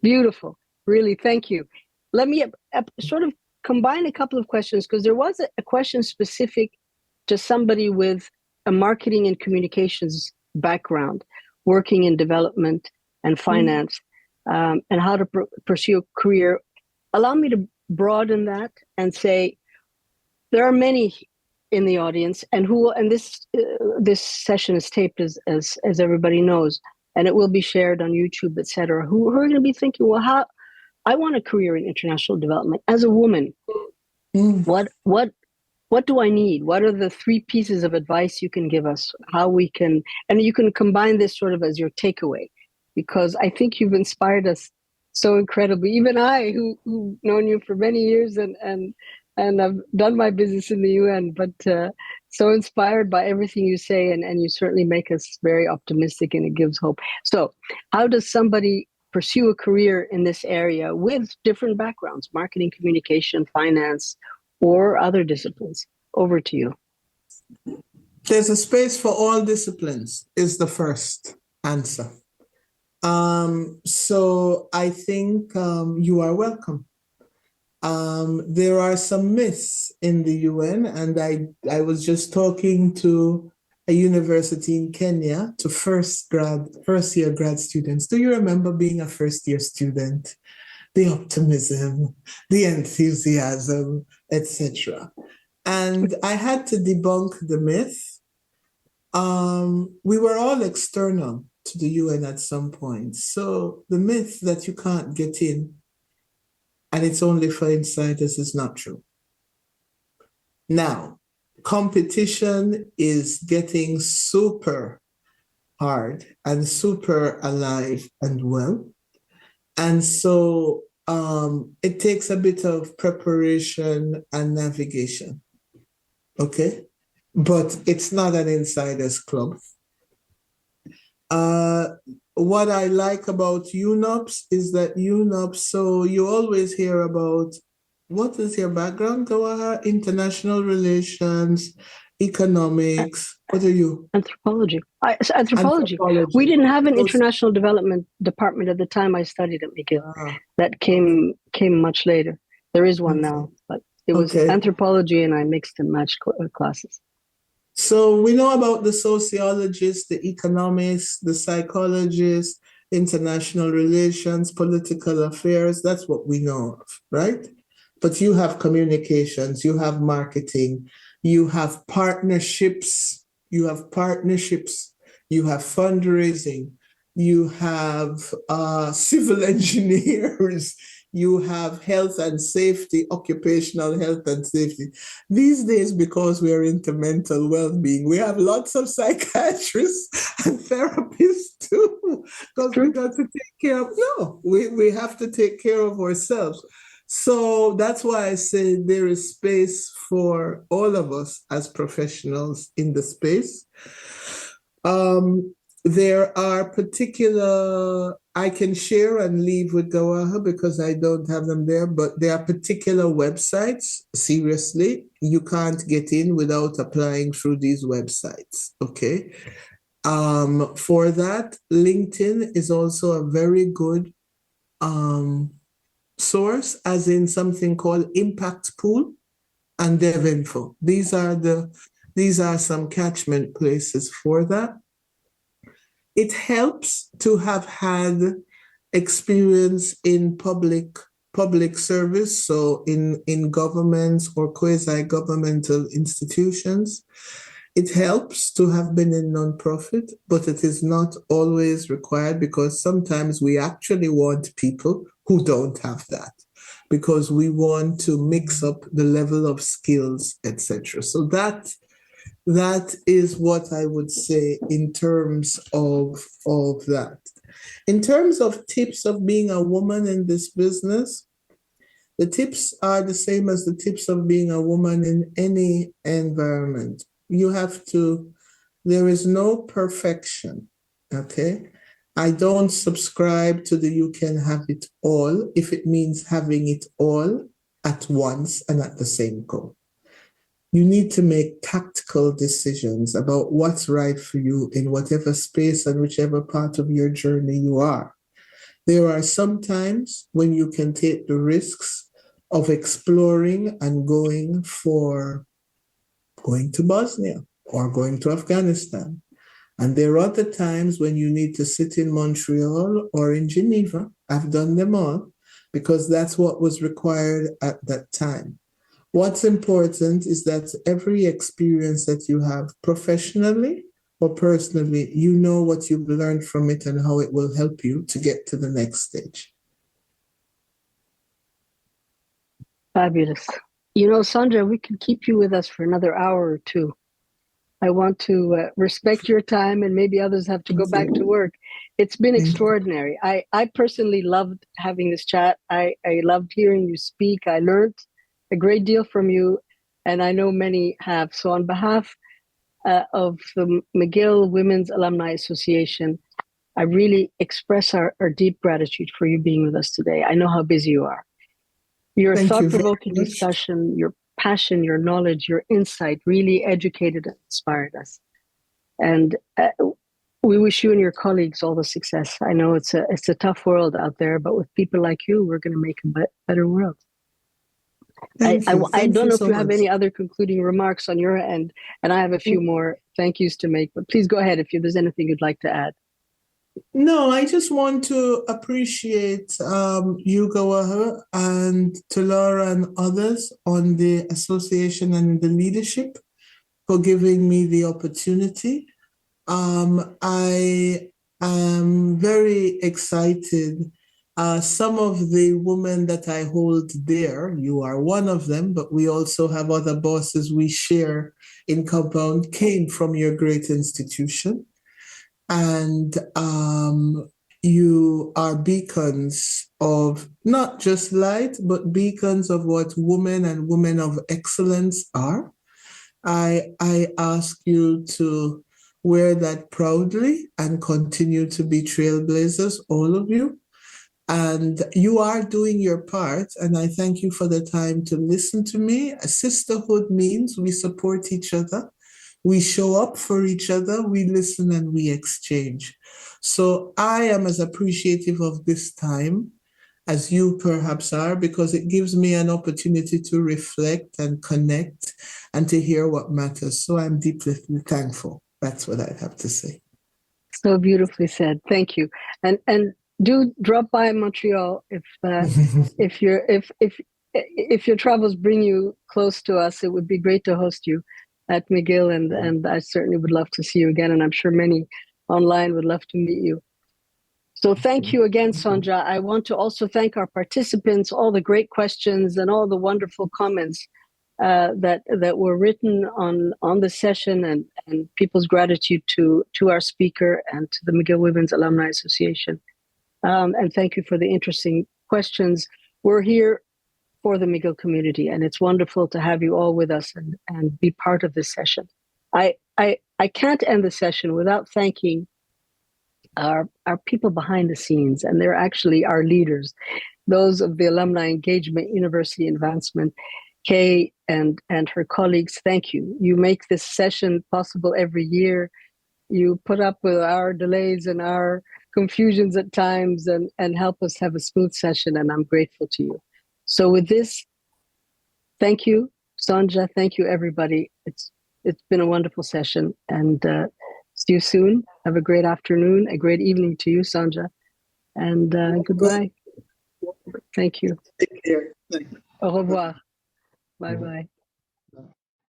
Beautiful. Really, thank you. Let me sort of combine a couple of questions, because there was a question specific to somebody with a marketing and communications background, working in development and finance, and how to pursue a career. Allow me to broaden that and say there are many in the audience, and this session is taped as everybody knows, and it will be shared on YouTube, etc. Who are going to be thinking, well, how I want a career in international development as a woman. What do I need? What are the 3 pieces of advice you can give us? How we can, and you can combine this sort of as your takeaway, because I think you've inspired us so incredibly. Even I, who've known you for many years and I've done my business in the UN, but so inspired by everything you say, and you certainly make us very optimistic, and it gives hope. So how does somebody pursue a career in this area with different backgrounds, marketing, communication, finance, or other disciplines? Over to you. There's a space for all disciplines is the first answer. So I think you are welcome. There are some myths in the UN, and I was just talking to a university in Kenya to first year grad students. Do you remember being a first year student? The optimism, the enthusiasm, etc. And I had to debunk the myth. We were all external to the UN at some point. So the myth that you can't get in and it's only for insiders is not true. Now, competition is getting super hard and super alive and well. And so it takes a bit of preparation and navigation, okay? But it's not an insider's club. What I like about UNOPS is that UNOPS, so you always hear about, what is your background, Gawaher? International relations, economics. What are you? Anthropology. Anthropology. We didn't have an international development department at the time I studied at McGill. That came much later. There is one now, but it was anthropology, and I mixed and matched classes. So we know about the sociologists, the economists, the psychologists, international relations, political affairs. That's what we know of, right? But you have communications, you have marketing, you have partnerships, you have fundraising, you have civil engineers, you have health and safety, occupational health and safety. These days, because we're into mental well-being, we have lots of psychiatrists and therapists too, because we got to take care of, no, we have to take care of ourselves. So that's why I say there is space for all of us as professionals in the space. There are particular, I can share and leave with Gawaher because I don't have them there, but there are particular websites, seriously, you can't get in without applying through these websites, okay? For that, LinkedIn is also a very good source, as in something called Impact Pool and DevInfo. These are some catchment places for that. It helps to have had experience in public service, so in governments or quasi-governmental institutions. It helps to have been in nonprofit, but it is not always required, because sometimes we actually want people who don't have that, because we want to mix up the level of skills, etc. So that is what I would say in terms of that. In terms of tips of being a woman in this business, the tips are the same as the tips of being a woman in any environment. There is no perfection, okay? I don't subscribe to the you can have it all if it means having it all at once and at the same go. You need to make tactical decisions about what's right for you in whatever space and whichever part of your journey you are. There are some times when you can take the risks of exploring and going to Bosnia or going to Afghanistan. And there are other times when you need to sit in Montreal or in Geneva. I've done them all because that's what was required at that time. What's important is that every experience that you have professionally or personally, you know what you've learned from it and how it will help you to get to the next stage. Fabulous. Sonja, we can keep you with us for another hour or two. I want to respect your time, and maybe others have to go back to work. It's been extraordinary. I personally loved having this chat. I loved hearing you speak. I learned a great deal from you, and I know many have. So on behalf of the McGill Women's Alumni Association, I really express our deep gratitude for you being with us today. I know how busy you are. Your thought-provoking discussion, your passion, your knowledge, your insight really educated and inspired us. And we wish you and your colleagues all the success. I know it's a tough world out there, but with people like you, we're going to make a better world. I don't know if you have any other concluding remarks on your end, and I have a few more thank yous to make, but please go ahead if there's anything you'd like to add. No, I just want to appreciate you, Gawaher, and to Laura and others on the association and the leadership for giving me the opportunity. I am very excited. Some of the women that I hold dear, you are one of them, but we also have other bosses we share in Compound, came from your great institution. And you are beacons of not just light, but beacons of what women and women of excellence are. I ask you to wear that proudly and continue to be trailblazers, all of you. And you are doing your part, and I thank you for the time to listen to me. Sisterhood means we support each other. We show up for each other, we listen, and we exchange. So I am as appreciative of this time as you perhaps are, because it gives me an opportunity to reflect and connect and to hear what matters. So I'm deeply thankful. That's what I have to say. So beautifully said. Thank you. And do drop by Montreal if your travels bring you close to us. It would be great to host you at McGill, and I certainly would love to see you again, and I'm sure many online would love to meet you. So thank you again, Sonja. I want to also thank our participants, all the great questions and all the wonderful comments that were written on the session, and people's gratitude to our speaker and to the McGill Women's Alumni Association. And thank you for the interesting questions. We're here for the McGill community, and it's wonderful to have you all with us and be part of this session. I can't end the session without thanking our people behind the scenes, and they're actually our leaders, those of the Alumni Engagement University Advancement. Kay and her colleagues, thank you. You make this session possible every year. You put up with our delays and our confusions at times and help us have a smooth session, and I'm grateful to you. So with this, thank you, Sonja. Thank you, everybody. It's been a wonderful session, and see you soon. Have a great afternoon, a great evening to you, Sonja, and goodbye. Thank you. Take care. Thank you. Au revoir. Bye-bye.